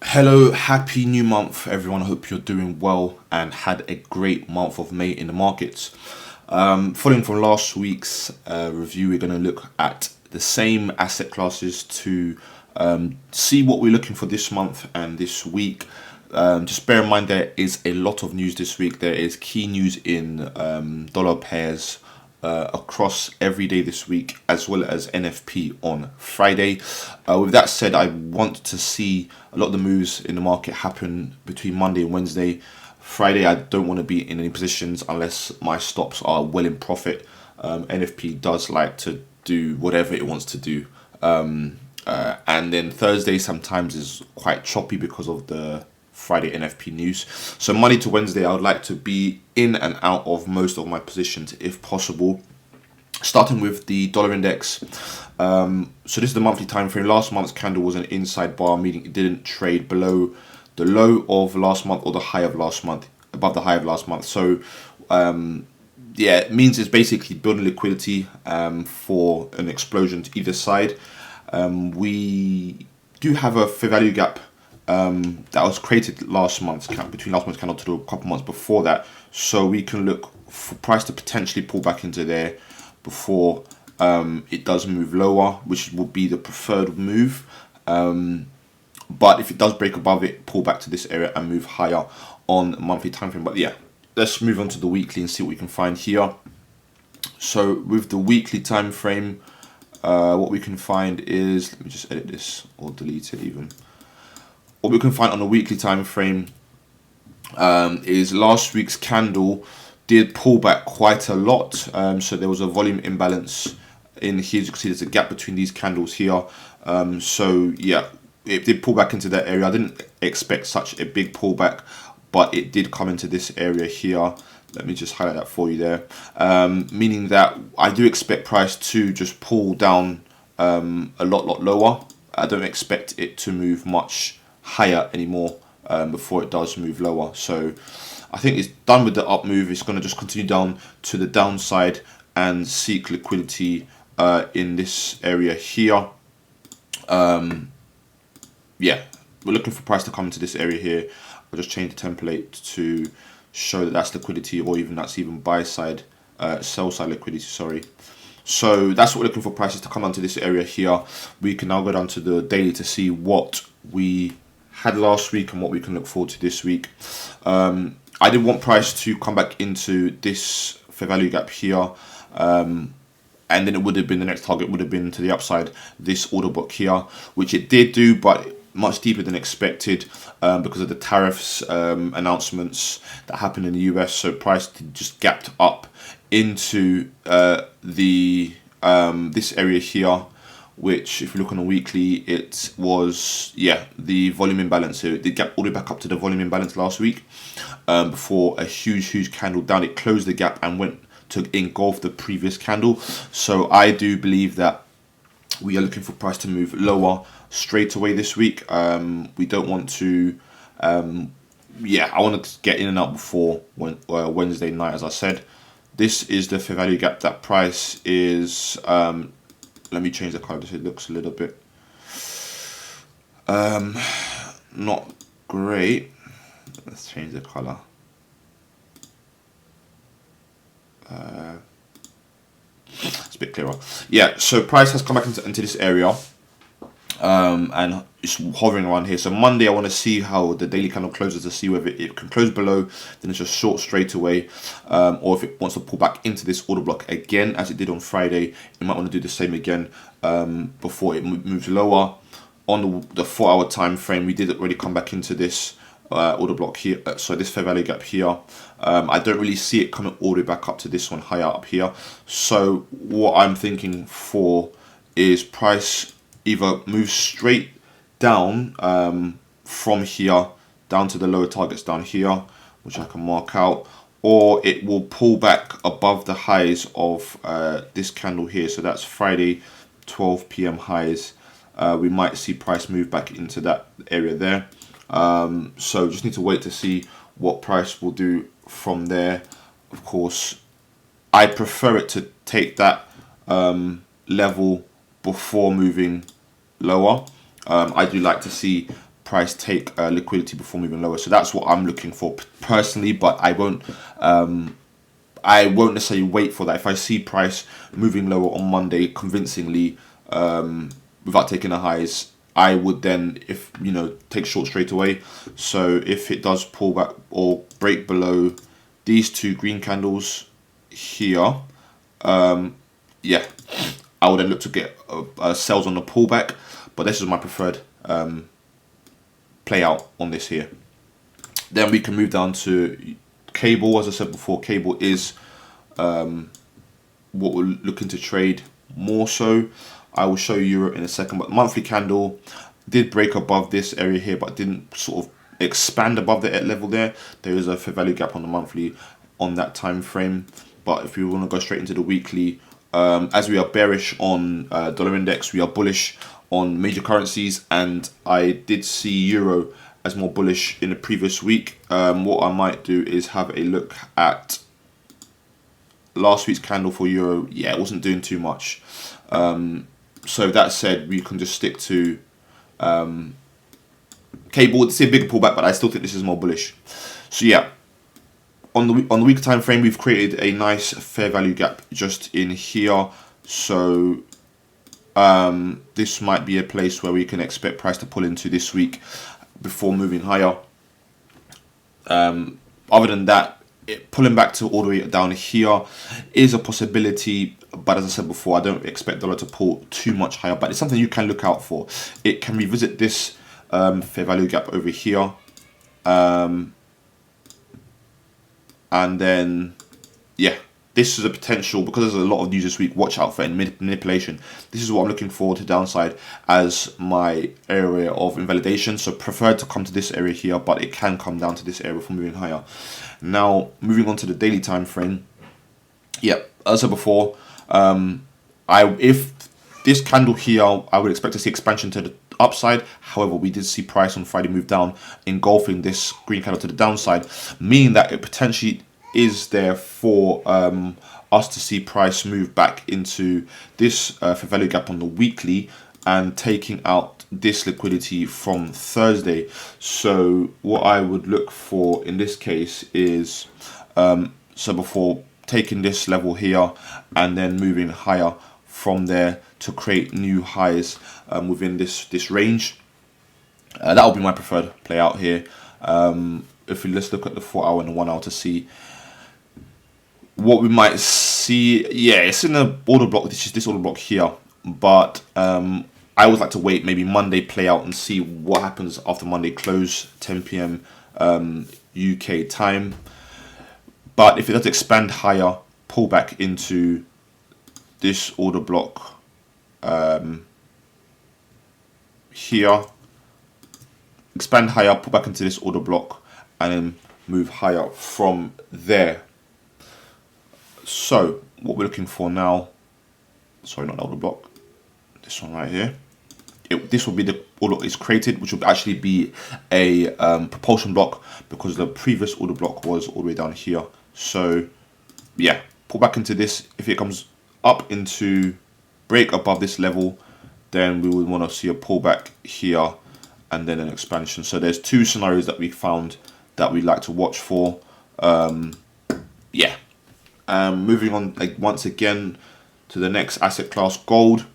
Hello, happy new month, everyone. I hope you're doing well and had a great month of May in the markets. Following from last week's review, we're going to look at the same asset classes to see what we're looking for this month and this week. Just bear in mind there is a lot of news this week. There is key news in dollar pairs across every day this week, as well as NFP on Friday. With that said, I want to see a lot of the moves in the market happen between Monday and Wednesday. Friday, I don't want to be in any positions unless my stops are well in profit. NFP does like to do whatever it wants to do. And then Thursday sometimes is quite choppy because of the Friday NFP news. So Monday to Wednesday, I would like to be in and out of most of my positions if possible. Starting with the dollar index. So this is the monthly time frame. Last month's candle was an inside bar, meaning it didn't trade below the low of last month or the high of last month, above the high of last month. So it means it's basically building liquidity for an explosion to either side. We do have a fair value gap that was created last month's between last month's candle to a couple months before that, so we can look for price to potentially pull back into there before it does move lower, which would be the preferred move. But if it does break above it, pull back to this area and move higher on a monthly time frame. But yeah, let's move on to the weekly and see what we can find here. So with the weekly time frame, what we can find is, let me just edit this or delete it even. What we can find on a weekly time frame is last week's candle did pull back quite a lot. So there was a volume imbalance in here. As you can see, there's a gap between these candles here. So yeah, it did pull back into that area. I didn't expect such a big pullback, but it did come into this area here. Let me just highlight that for you there. Meaning that I do expect price to just pull down a lot lower. I don't expect it to move much higher anymore before it does move lower. So I think it's done with the up move. It's going to just continue down to the downside and seek liquidity in this area here. Yeah, we're looking for price to come into this area here. I'll just change the template to show that that's liquidity, or even that's even buy side, sell side liquidity, sorry. So that's what we're looking for, prices to come onto this area here. We can now go down to the daily to see what we had last week and what we can look forward to this week. I did want price to come back into this fair value gap here, and then it would have been, the next target would have been to the upside, this order book here, which it did do, but much deeper than expected because of the tariffs announcements that happened in the US. So price just gapped up into this area here, which if you look on a weekly, it was, yeah, the volume imbalance here. It did gap all the way back up to the volume imbalance last week before a huge candle down. It closed the gap and went to engulf the previous candle. So I do believe that we are looking for price to move lower straight away this week. We don't want to, I want to get in and out before Wednesday night, as I said. This is the fair value gap. That price is, let me change the color so it looks a little bit not great. Let's change the color. It's a bit clearer. Yeah, so price has come back into this area and it's hovering around here. So Monday I want to see how the daily candle closes, to see whether it can close below, then it's just short straight away, or if it wants to pull back into this order block again as it did on Friday. It might want to do the same again before it moves lower. On the 4 hour time frame, we did already come back into this order block here, so this fair value gap here. I don't really see it coming all the way back up to this one higher up here. So what I'm thinking for is price either move straight down from here down to the lower targets down here, which I can mark out, or it will pull back above the highs of this candle here. So that's Friday 12 p.m. highs. We might see price move back into that area there. So just need to wait to see what price will do from there. Of course, I prefer it to take that level before moving lower. I do like to see price take liquidity before moving lower. So that's what I'm looking for personally, but I won't necessarily wait for that. If I see price moving lower on Monday convincingly, without taking the highs, I would then, if take short straight away. So if it does pull back or break below these two green candles here, yeah, I would then look to get sells on the pullback. But this is my preferred play out on this here. Then we can move down to cable. As I said before, cable is what we're looking to trade more so. I will show you Euro in a second, but monthly candle did break above this area here, but didn't sort of expand above the level there. There is a fair value gap on the monthly on that time frame. But if we want to go straight into the weekly, as we are bearish on dollar index, we are bullish on major currencies, and I did see Euro as more bullish in the previous week. What I might do is have a look at last week's candle for Euro. Yeah, it wasn't doing too much. So that said, we can just stick to cable. It's a bigger pullback, but I still think this is more bullish. So yeah, on the week time frame, we've created a nice fair value gap just in here. So this might be a place where we can expect price to pull into this week before moving higher. Other than that, pulling back to all the way down here is a possibility, but as I said before, I don't expect dollar to pull too much higher, but it's something you can look out for. It can revisit this fair value gap over here, and then yeah, this is a potential, because there's a lot of news this week, watch out for manipulation. This is what I'm looking for to downside as my area of invalidation. So prefer to come to this area here, but it can come down to this area for moving higher. Now, moving on to the daily time frame. Yeah, as I said before, if this candle here, I would expect to see expansion to the upside. However, we did see price on Friday move down, engulfing this green candle to the downside, meaning that it potentially is there for us to see price move back into this fair value gap on the weekly and taking out this liquidity from Thursday. So what I would look for in this case is so before taking this level here and then moving higher from there to create new highs within this range. That would be my preferred play out here. Let's look at the 4 hour and the 1 hour to see what we might see. Yeah, it's in a order block. This order block here, but I always like to wait maybe Monday play out and see what happens after Monday close, 10 p.m. UK time. But if it does expand higher, pull back into this order block here, expand higher, pull back into this order block, and then move higher from there. So what we're looking for now, sorry, not the order block, this one right here. This will be the order is created, which will actually be a propulsion block, because the previous order block was all the way down here. So yeah, pull back into this. If it comes up into break above this level, then we would want to see a pullback here and then an expansion. So there's two scenarios that we found that we'd like to watch for. Yeah. Moving on once again to the next asset class, gold.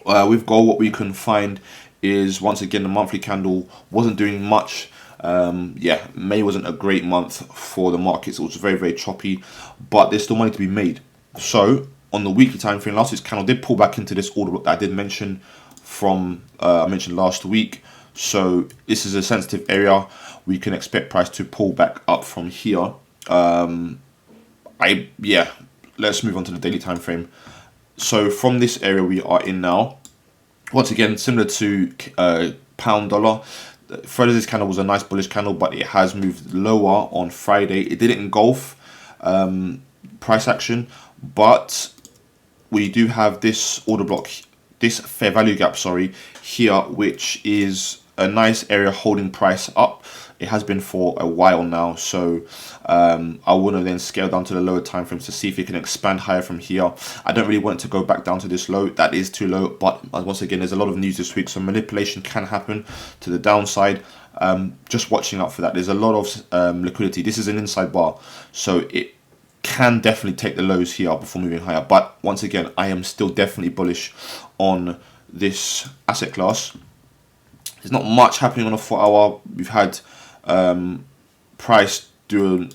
With gold, what we can find is, once again, the monthly candle wasn't doing much. Yeah, May wasn't a great month for the markets. It was very, very choppy, but there's still money to be made. So on the weekly time frame, last week's candle did pull back into this order block that I did mention from I mentioned last week. So this is a sensitive area. We can expect price to pull back up from here. Let's move on to the daily time frame. So from this area we are in now, once again, similar to pound dollar, Friday's candle was a nice bullish candle, but it has moved lower on Friday. It didn't engulf price action, but we do have this order block, this fair value gap, sorry, here, which is a nice area holding price up. It has been for a while now, so I want to then scale down to the lower time frames to see if it can expand higher from here. I don't really want it to go back down to this low. That is too low, but once again, there's a lot of news this week, so manipulation can happen to the downside. Just watching out for that. There's a lot of liquidity. This is an inside bar, so it can definitely take the lows here before moving higher. But once again, I am still definitely bullish on this asset class. There's not much happening on a 4 hour. We've had price do,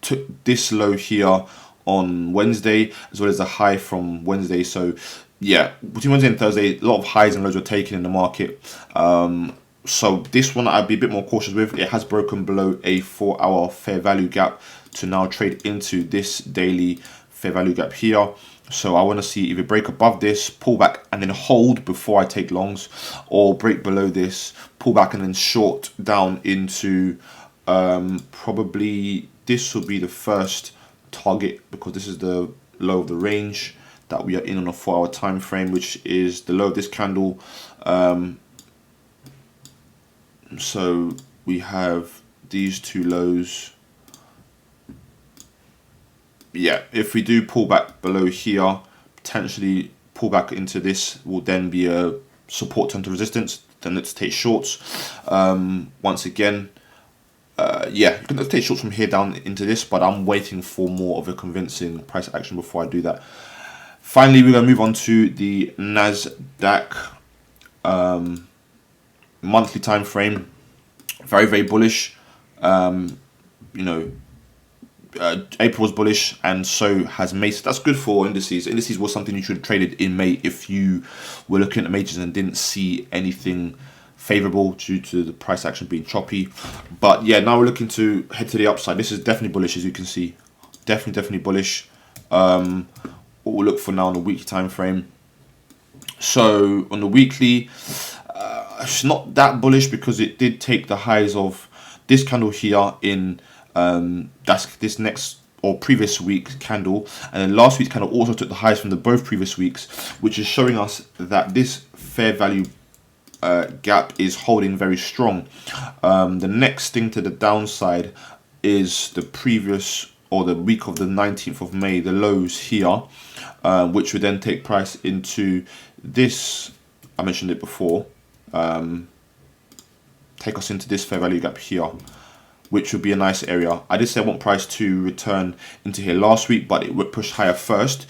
took this low here on Wednesday, as well as the high from Wednesday. So yeah, between Wednesday and Thursday, a lot of highs and lows were taken in the market. So this one I'd be a bit more cautious with. It has broken below a 4 hour fair value gap to now trade into this daily fair value gap here. So I want to see if it break above this, pull back and then hold before I take longs, or break below this, pull back and then short down into probably this will be the first target, because this is the low of the range that we are in on a 4 hour time frame, which is the low of this candle. So we have these two lows. Yeah, if we do pull back below here, potentially pull back into this will then be a support turn to resistance. Then let's take shorts. Once again, yeah, you can take shorts from here down into this, but I'm waiting for more of a convincing price action before I do that. Finally, we're going to move on to the Nasdaq monthly time frame. Very, very bullish. April was bullish, and so has May. So that's good for indices. Indices was something you should have traded in May if you were looking at the majors and didn't see anything favorable due to the price action being choppy. But yeah, now we're looking to head to the upside. This is definitely bullish, as you can see. Definitely bullish. What we'll look for now on the weekly time frame. So on the weekly, it's not that bullish because it did take the highs of this candle here in that's this next or previous week's candle, and then last week's candle also took the highs from the both previous weeks, which is showing us that this fair value gap is holding very strong. The next thing to the downside is the previous, or the week of the 19th of May, the lows here, which would then take price into this, I mentioned it before, take us into this fair value gap here, which would be a nice area. I did say I want price to return into here last week, but it would push higher first,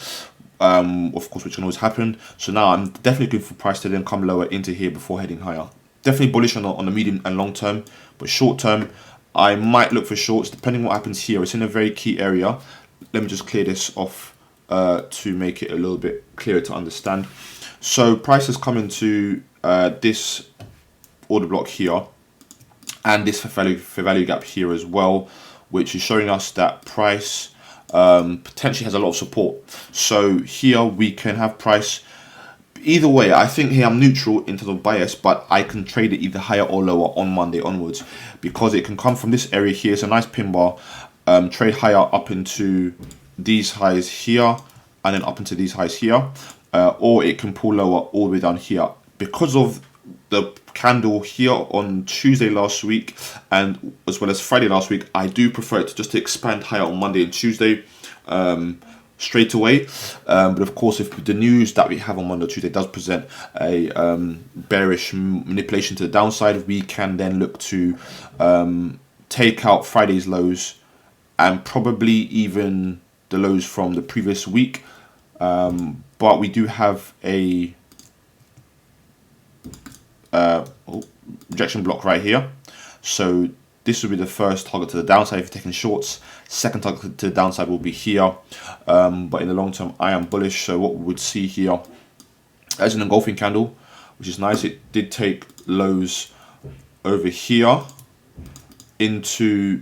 of course, which can always happen. So now I'm definitely looking for price to then come lower into here before heading higher. Definitely bullish on the medium and long term, but short term, I might look for shorts depending on what happens here. It's in a very key area. Let me just clear this off to make it a little bit clearer to understand. So price has come into this order block here, and this fair value gap here as well, which is showing us that price potentially has a lot of support. So here we can have price either way. I think here I'm neutral in terms of bias, but I can trade it either higher or lower on Monday onwards, because it can come from this area here. It's a nice pin bar, trade higher up into these highs here, and then up into these highs here, or it can pull lower all the way down here. Because of the candle here on Tuesday last week, and as well as Friday last week, I do prefer it to expand higher on Monday and Tuesday straight away. But of course, if the news that we have on Monday or Tuesday does present a bearish manipulation to the downside, we can then look to take out Friday's lows and probably even the lows from the previous week. But we do have a rejection block right here, so this will be the first target to the downside if you're taking shorts. Second target to the downside will be here, but in the long term I am bullish. So what we would see here as an engulfing candle, which is nice. It did take lows over here into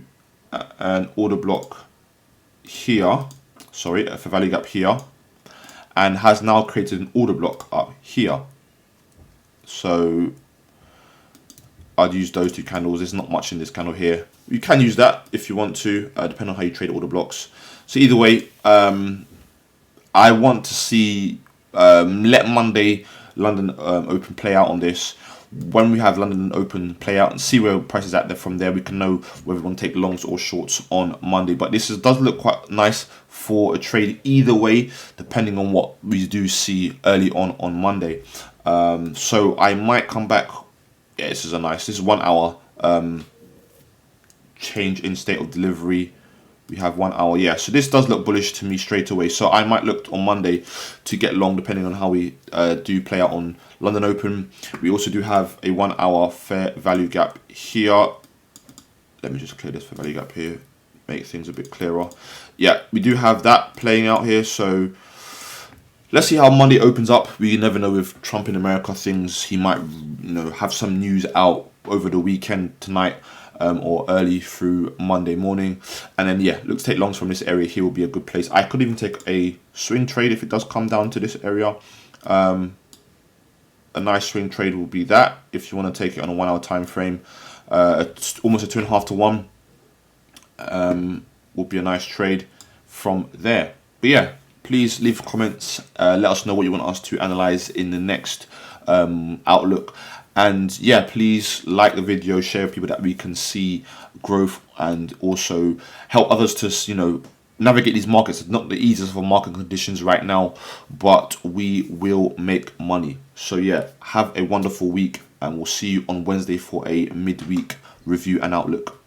an order block here, sorry, a fair value gap here, and has now created an order block up here. So I'd use those two candles. There's not much in this candle here. You can use that if you want to, depending on how you trade order blocks. So either way, I want to see let Monday London Open play out on this. when we have London Open play out and see where prices at there. From there we can know whether we want to take longs or shorts on Monday. But this does look quite nice for a trade either way, depending on what we do see early on Monday. So I might come back. Yeah, this is 1 hour change in state of delivery. We have 1 hour. Yeah, so this does look bullish to me straight away. So I might look on Monday to get long, depending on how we do play out on London Open. We also do have a 1 hour fair value gap here. Let me just clear this fair value gap here, make things a bit clearer. Yeah, we do have that playing out here. So let's see how Monday opens up. We never know with Trump in America things. He might, have some news out over the weekend tonight. Or early through Monday morning. And then, yeah, look to take longs from this area here will be a good place. I could even take a swing trade if it does come down to this area. A nice swing trade will be that if you want to take it on a 1 hour time frame. Almost a 2.5 to 1 will be a nice trade from there. But yeah, please leave comments. Let us know what you want us to analyze in the next outlook. And yeah, please like the video, share with people that we can see growth and also help others to, navigate these markets. It's not the easiest of market conditions right now, but we will make money. So yeah, have a wonderful week and we'll see you on Wednesday for a midweek review and outlook.